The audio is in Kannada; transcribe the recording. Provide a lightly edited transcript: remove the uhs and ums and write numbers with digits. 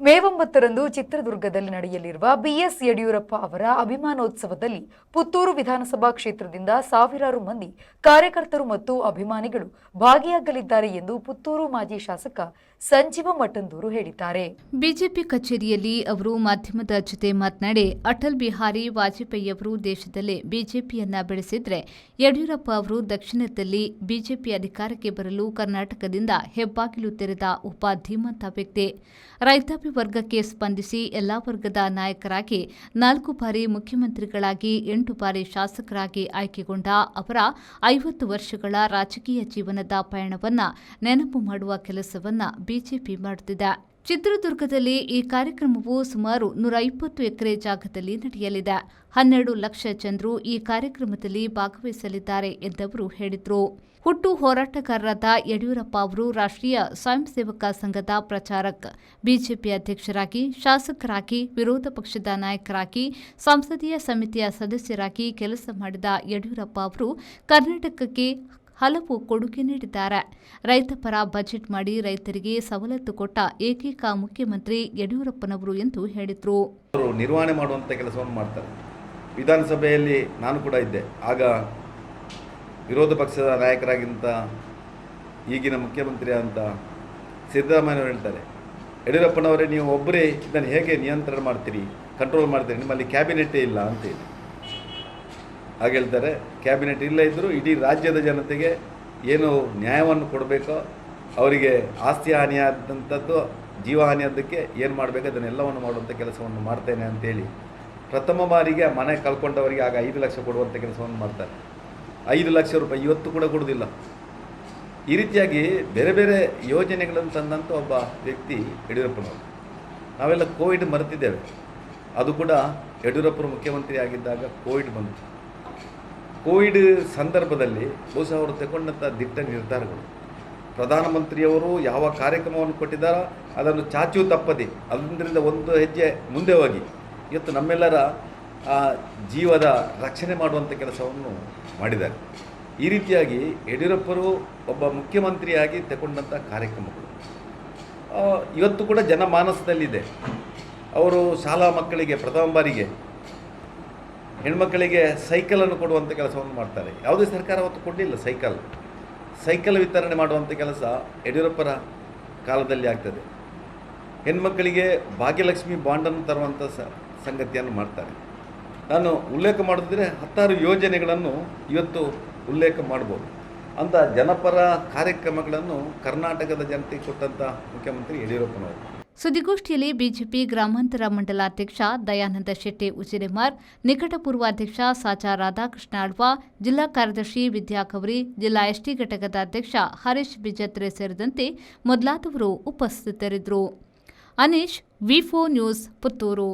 ಮೇ 9ರಂದು ಚಿತ್ರದುರ್ಗದಲ್ಲಿ ನಡೆಯಲಿರುವ ಬಿಎಸ್ ಯಡಿಯೂರಪ್ಪ ಅವರ ಅಭಿಮಾನೋತ್ಸವದಲ್ಲಿ ಪುತ್ತೂರು ವಿಧಾನಸಭಾ ಕ್ಷೇತ್ರದಿಂದ ಸಾವಿರಾರು ಮಂದಿ ಕಾರ್ಯಕರ್ತರು ಮತ್ತು ಅಭಿಮಾನಿಗಳು ಭಾಗಿಯಾಗಲಿದ್ದಾರೆ ಎಂದು ಪುತ್ತೂರು ಮಾಜಿ ಶಾಸಕ ಸಂಜೀವ ಮಠಂದೂರು ಹೇಳಿದ್ದಾರೆ. ಬಿಜೆಪಿ ಕಚೇರಿಯಲ್ಲಿ ಅವರು ಮಾಧ್ಯಮದ ಜೊತೆ ಮಾತನಾಡಿ, ಅಟಲ್ ಬಿಹಾರಿ ವಾಜಪೇಯಿ ಅವರು ದೇಶದಲ್ಲೇ ಬಿಜೆಪಿಯನ್ನ ಬೆಳೆಸಿದ್ರೆ, ಯಡಿಯೂರಪ್ಪ ಅವರು ದಕ್ಷಿಣದಲ್ಲಿ ಬಿಜೆಪಿ ಅಧಿಕಾರಕ್ಕೆ ಬರಲು ಕರ್ನಾಟಕದಿಂದ ಹೆಬ್ಬಾಗಿಲು ತೆರೆದ ಒಬ್ಬ ಧೀಮಂತ ವ್ಯಕ್ತಿ. ರೈತಾಪಿ ವರ್ಗಕ್ಕೆ ಸ್ಪಂದಿಸಿ ಎಲ್ಲಾ ವರ್ಗದ ನಾಯಕರಾಗಿ 4 ಬಾರಿ ಮುಖ್ಯಮಂತ್ರಿಗಳಾಗಿ 8 ಬಾರಿ ಶಾಸಕರಾಗಿ ಆಯ್ಕೆಗೊಂಡ ಅವರ 50 ವರ್ಷಗಳ ರಾಜಕೀಯ ಜೀವನದ ಪಯಣವನ್ನ ನೆನಪು ಮಾಡುವ ಕೆಲಸವನ್ನ ಬಿಜೆಪಿ ಮಾಡುತ್ತಿದೆ. ಚಿತ್ರದುರ್ಗದಲ್ಲಿ ಈ ಕಾರ್ಯಕ್ರಮವು ಸುಮಾರು 120 ಎಕರೆ ಜಾಗದಲ್ಲಿ ನಡೆಯಲಿದೆ. 12 ಲಕ್ಷ ಜನರು ಈ ಕಾರ್ಯಕ್ರಮದಲ್ಲಿ ಭಾಗವಹಿಸಲಿದ್ದಾರೆ ಎಂದವರು ಹೇಳಿದರು. ಹುಟ್ಟು ಹೋರಾಟಗಾರರಾದ ಯಡಿಯೂರಪ್ಪ ಅವರು ರಾಷ್ಟ್ರೀಯ ಸ್ವಯಂ ಸೇವಕ ಸಂಘದ ಪ್ರಚಾರಕ್, ಬಿಜೆಪಿ ಅಧ್ಯಕ್ಷರಾಗಿ, ಶಾಸಕರಾಗಿ, ವಿರೋಧ ಪಕ್ಷದ ನಾಯಕರಾಗಿ, ಸಂಸದೀಯ ಸಮಿತಿಯ ಸದಸ್ಯರಾಗಿ ಕೆಲಸ ಮಾಡಿದ ಯಡಿಯೂರಪ್ಪ ಅವರು ಕರ್ನಾಟಕಕ್ಕೆ ಹಲವು ಕೊಡುಗೆ ನೀಡಿದ್ದಾರೆ. ರೈತ ಪರ ಬಜೆಟ್ ಮಾಡಿ ರೈತರಿಗೆ ಸವಲತ್ತು ಕೊಟ್ಟ ಏಕೈಕ ಮುಖ್ಯಮಂತ್ರಿ ಯಡಿಯೂರಪ್ಪನವರು ಎಂದು ಹೇಳಿದರು. ನಿರ್ವಹಣೆ ಮಾಡುವಂಥ ಕೆಲಸವನ್ನು ಮಾಡ್ತಾರೆ. ವಿಧಾನಸಭೆಯಲ್ಲಿ ನಾನು ಕೂಡ ಇದ್ದೆ. ಆಗ ವಿರೋಧ ಪಕ್ಷದ ನಾಯಕರಾಗಿಂತ ಈಗಿನ ಮುಖ್ಯಮಂತ್ರಿ ಅಂತ ಸಿದ್ದರಾಮಯ್ಯವರು ಹೇಳ್ತಾರೆ, ಯಡಿಯೂರಪ್ಪನವರೇ ನೀವು ಒಬ್ಬರೇ ಇದನ್ನು ಹೇಗೆ ನಿಯಂತ್ರಣ ಮಾಡ್ತೀರಿ, ಕಂಟ್ರೋಲ್ ಮಾಡ್ತೀರಿ, ನಿಮ್ಮಲ್ಲಿ ಕ್ಯಾಬಿನೆಟ್ಟೇ ಇಲ್ಲ ಅಂತೇಳಿ ಹಾಗೆ ಹೇಳ್ತಾರೆ. ಕ್ಯಾಬಿನೆಟ್ ಇಲ್ಲ ಇದ್ದರೂ ಇಡೀ ರಾಜ್ಯದ ಜನತೆಗೆ ಏನು ನ್ಯಾಯವನ್ನು ಕೊಡಬೇಕೋ, ಅವರಿಗೆ ಆಸ್ತಿ ಹಾನಿಯಾದಂಥದ್ದು, ಜೀವಹಾನಿಯಾದಕ್ಕೆ ಏನು ಮಾಡಬೇಕು ಅದನ್ನೆಲ್ಲವನ್ನು ಮಾಡುವಂಥ ಕೆಲಸವನ್ನು ಮಾಡ್ತೇನೆ ಅಂತೇಳಿ ಪ್ರಥಮ ಬಾರಿಗೆ ಮನೆ ಕಳ್ಕೊಂಡವರಿಗೆ ಆಗ 5 ಲಕ್ಷ ಕೊಡುವಂಥ ಕೆಲಸವನ್ನು ಮಾಡ್ತಾರೆ. 5 ಲಕ್ಷ ರೂಪಾಯಿ ಇವತ್ತು ಕೂಡ ಕೊಡೋದಿಲ್ಲ. ಈ ರೀತಿಯಾಗಿ ಬೇರೆ ಬೇರೆ ಯೋಜನೆಗಳನ್ನು ತಂದಂಥ ಒಬ್ಬ ವ್ಯಕ್ತಿ ಯಡಿಯೂರಪ್ಪನವರು. ನಾವೆಲ್ಲ ಕೋವಿಡ್ ಮರೆತಿದ್ದೇವೆ. ಅದು ಕೂಡ ಯಡಿಯೂರಪ್ಪರು ಮುಖ್ಯಮಂತ್ರಿ ಆಗಿದ್ದಾಗ ಕೋವಿಡ್ ಬಂತು. ಕೋವಿಡ್ ಸಂದರ್ಭದಲ್ಲಿ ಬಹುಶಃ ಅವರು ತಗೊಂಡಂಥ ದಿಟ್ಟ ನಿರ್ಧಾರಗಳು, ಪ್ರಧಾನಮಂತ್ರಿಯವರು ಯಾವ ಕಾರ್ಯಕ್ರಮವನ್ನು ಕೊಟ್ಟಿದ್ದಾರೋ ಅದನ್ನು ಚಾಚೂ ತಪ್ಪದೆ ಅದರಿಂದ ಒಂದು ಹೆಜ್ಜೆ ಮುಂದೆ ಹೋಗಿ ಇವತ್ತು ನಮ್ಮೆಲ್ಲರ ಜೀವದ ರಕ್ಷಣೆ ಮಾಡುವಂಥ ಕೆಲಸವನ್ನು ಮಾಡಿದ್ದಾರೆ. ಈ ರೀತಿಯಾಗಿ ಯಡಿಯೂರಪ್ಪರು ಒಬ್ಬ ಮುಖ್ಯಮಂತ್ರಿಯಾಗಿ ತಗೊಂಡಂಥ ಕಾರ್ಯಕ್ರಮಗಳು ಇವತ್ತು ಕೂಡ ಜನಮಾನಸದಲ್ಲಿದೆ. ಅವರು ಶಾಲಾ ಮಕ್ಕಳಿಗೆ ಪ್ರಥಮ ಬಾರಿಗೆ ಹೆಣ್ಮಕ್ಕಳಿಗೆ ಸೈಕಲನ್ನು ಕೊಡುವಂಥ ಕೆಲಸವನ್ನು ಮಾಡ್ತಾರೆ. ಯಾವುದೇ ಸರ್ಕಾರ ಅವತ್ತು ಕೊಡಲಿಲ್ಲ. ಸೈಕಲ್ ವಿತರಣೆ ಮಾಡುವಂಥ ಕೆಲಸ ಯಡಿಯೂರಪ್ಪರ ಕಾಲದಲ್ಲಿ ಆಗ್ತದೆ. ಹೆಣ್ಮಕ್ಕಳಿಗೆ ಭಾಗ್ಯಲಕ್ಷ್ಮಿ ಬಾಂಡನ್ನು ತರುವಂಥ ಸಂಗತಿಯನ್ನು ಮಾಡ್ತಾರೆ. ನಾನು ಉಲ್ಲೇಖ ಮಾಡಿದ್ರೆ 10 ಯೋಜನೆಗಳನ್ನು ಇವತ್ತು ಉಲ್ಲೇಖ ಮಾಡ್ಬೋದು. ಅಂಥ ಜನಪರ ಕಾರ್ಯಕ್ರಮಗಳನ್ನು ಕರ್ನಾಟಕದ ಜನತೆಗೆ ಕೊಟ್ಟಂಥ ಮುಖ್ಯಮಂತ್ರಿ ಯಡಿಯೂರಪ್ಪನವರು. ಸುದ್ದಿಗೋಷ್ಠಿಯಲ್ಲಿ ಬಿಜೆಪಿ ಗ್ರಾಮಾಂತರ ಮಂಡಲಾಧ್ಯಕ್ಷ ದಯಾನಂದ ಶೆಟ್ಟಿ ಉಜಿರೆಮಾರ್, ನಿಕಟಪೂರ್ವಾಧ್ಯಕ್ಷ ಸಾಚಾ ರಾಧಾಕೃಷ್ಣ ಆಳ್ವ, ಜಿಲ್ಲಾ ಕಾರ್ಯದರ್ಶಿ ವಿದ್ಯಾ ಕವರಿ, ಜಿಲ್ಲಾ ಎಸ್ಟಿ ಘಟಕದ ಅಧ್ಯಕ್ಷ ಹರೀಶ್ ಬಿಜತ್ರೆ ಸೇರಿದಂತೆ ಮೊದಲಾದವರು ಉಪಸ್ಥಿತರಿದ್ದರು. ಅನೀಶ್, ವಿ4 ನ್ಯೂಸ್, ಪುತ್ತೂರು.